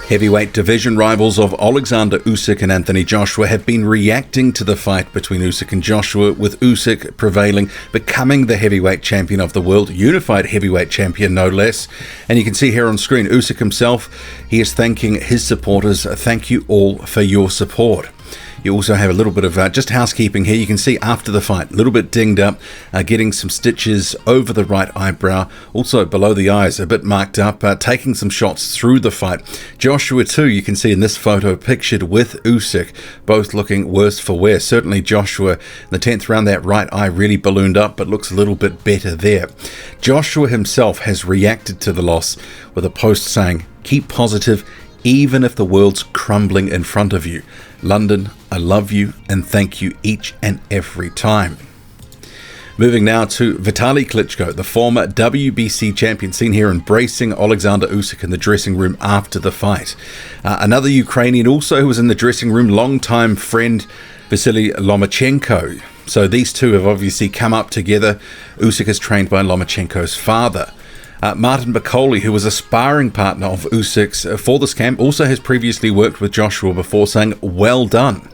Heavyweight division rivals of Oleksandr Usyk and Anthony Joshua have been reacting to the fight between Usyk and Joshua, with Usyk prevailing, becoming the heavyweight champion of the world, unified heavyweight champion no less. And you can see here on screen, Usyk himself, he is thanking his supporters. Thank you all for your support. You also have a little bit of just housekeeping here. You can see after the fight, a little bit dinged up, getting some stitches over the right eyebrow, also below the eyes, a bit marked up, taking some shots through the fight. Joshua too, you can see in this photo, pictured with Usyk, both looking worse for wear. Certainly Joshua, in the 10th round, that right eye really ballooned up, but looks a little bit better there. Joshua himself has reacted to the loss with a post saying, "Keep positive, even if the world's crumbling in front of you. London, I love you and thank you each and every time." Moving now to Vitaly Klitschko, the former WBC champion, seen here embracing Oleksandr Usyk in the dressing room after the fight. Another Ukrainian also who was in the dressing room, longtime friend Vasily Lomachenko. So these two have obviously come up together. Usyk is trained by Lomachenko's father. Martin Bakole, who was a sparring partner of Usyk's for this camp, also has previously worked with Joshua before, saying, "Well done."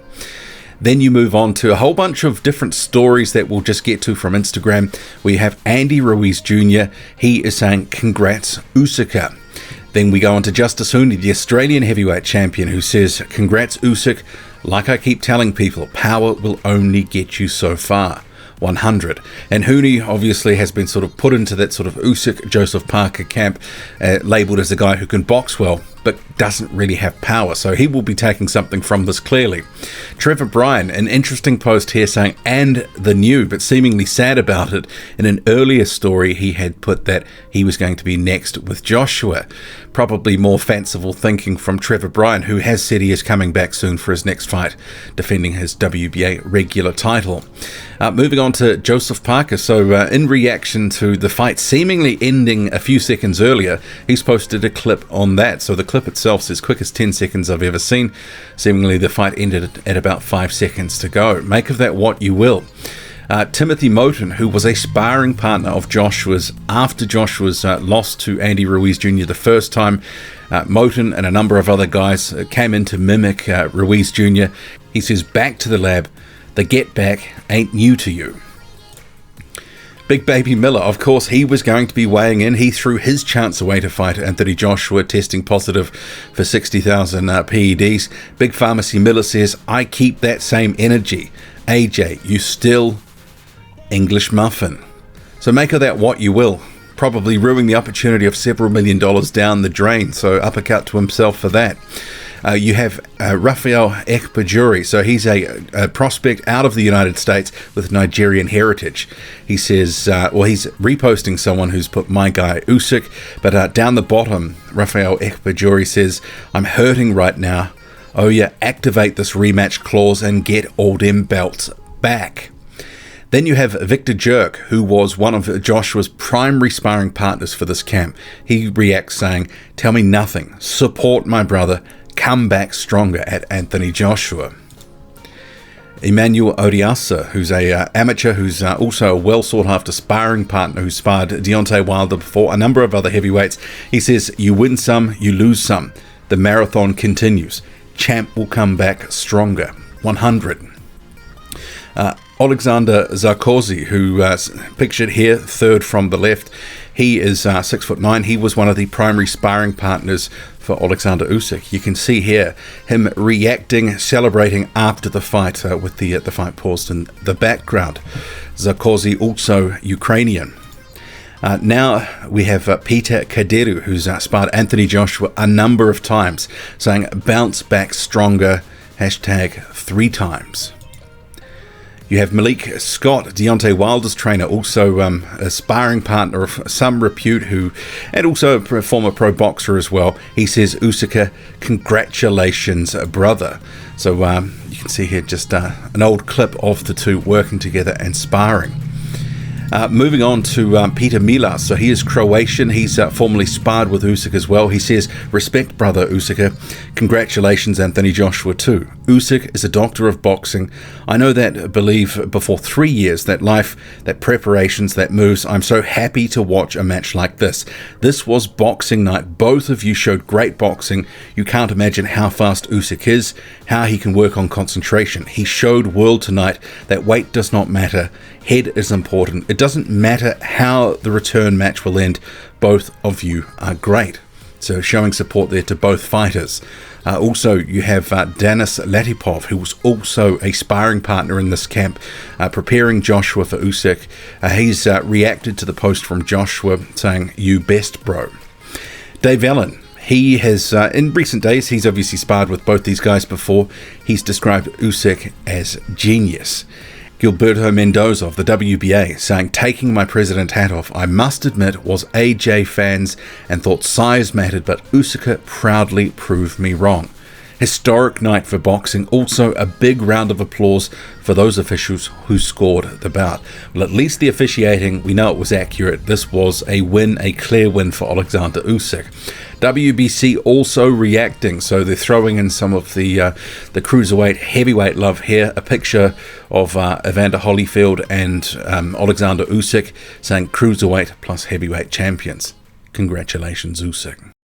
Then you move on to a whole bunch of different stories that we'll just get to from Instagram. We have Andy Ruiz Jr. He is saying, "Congrats, Usyk." Then we go on to Justice Hooney, the Australian heavyweight champion, who says, "Congrats, Usyk. Like I keep telling people, power will only get you so far." 100. And Hooney obviously has been sort of put into that sort of Usyk, Joseph Parker camp, labelled as a guy who can box well, but doesn't really have power. So he will be taking something from this clearly. Trevor Bryan, an interesting post here saying, "and the new," but seemingly sad about it. In an earlier story, he had put that he was going to be next with Joshua. Probably more fanciful thinking from Trevor Bryan, who has said he is coming back soon for his next fight, defending his WBA regular title. Moving on to Joseph Parker. So in reaction to the fight seemingly ending a few seconds earlier, he's posted a clip on that. So the clip itself says, "Quickest 10 seconds I've ever seen." Seemingly the fight ended at about 5 seconds to go. Make of that what you will. Timothy Moten, who was a sparring partner of Joshua's after Joshua's loss to Andy Ruiz Jr. the first time, Moten and a number of other guys came in to mimic Ruiz Jr. He says, "Back to the lab. The get back ain't new to you." Big Baby Miller, of course, he was going to be weighing in. He threw his chance away to fight Anthony Joshua, testing positive for 60,000 PEDs. Big Pharmacy Miller says, "I keep that same energy. AJ, you still English muffin." So make of that what you will. Probably ruining the opportunity of several $1 million down the drain. So uppercut to himself for that. You have Rafael Ekpajuri. So he's a prospect out of the United States with Nigerian heritage. He says, he's reposting someone who's put "my guy Usyk," but down the bottom, Rafael Ekpajuri says, "I'm hurting right now. Oh yeah, activate this rematch clause and get all them belts back." Then you have Victor Jerk, who was one of Joshua's primary sparring partners for this camp. He reacts saying, "Tell me nothing. Support my brother. Come back stronger at Anthony Joshua." Emmanuel Odiasa, who's a amateur, who's also a well sought after sparring partner who sparred Deontay Wilder before, a number of other heavyweights. He says, "You win some, you lose some. The marathon continues. Champ will come back stronger." 100. Oleksandr Zarkozy, who pictured here, third from the left. He is 6'9". He was one of the primary sparring partners for Oleksandr Usyk. You can see here him reacting, celebrating after the fight with the fight paused in the background. Zarkozy also Ukrainian. Now we have Peter Kaderu, who's sparred Anthony Joshua a number of times, saying "bounce back stronger, #3 times." You have Malik Scott, Deontay Wilder's trainer, also a sparring partner of some repute, and also a former pro boxer as well. He says, "Usyk, congratulations, brother." So you can see here just an old clip of the two working together and sparring. Moving on to Peter Milas. So he is Croatian. He's formerly sparred with Usyk as well. He says, respect, brother Usyk. Congratulations, Anthony Joshua, too. Usyk is a doctor of boxing. I know that believe before 3 years, that life, that preparations, that moves. I'm so happy to watch a match like this. This was boxing night. Both of you showed great boxing. You can't imagine how fast Usyk is, how he can work on concentration. He showed world tonight that weight does not matter. Head is important. It doesn't matter how the return match will end. Both of you are great. So showing support there to both fighters. Also, you have Denis Latipov, who was also a sparring partner in this camp, preparing Joshua for Usyk. He's reacted to the post from Joshua saying, "You best, bro." Dave Allen. He has, in recent days, he's obviously sparred with both these guys before. He's described Usyk as genius. Gilberto Mendoza of the WBA saying, taking my president hat off, I must admit was AJ fans and thought size mattered, but Usyk proudly proved me wrong. Historic night for boxing. Also a big round of applause for those officials who scored the bout. Well, at least the officiating, we know it was accurate. This was a win, a clear win for Oleksandr Usyk. WBC also reacting, so they're throwing in some of the cruiserweight, heavyweight love here. A picture of Evander Holyfield and Oleksandr Usyk saying cruiserweight plus heavyweight champions. Congratulations, Usyk.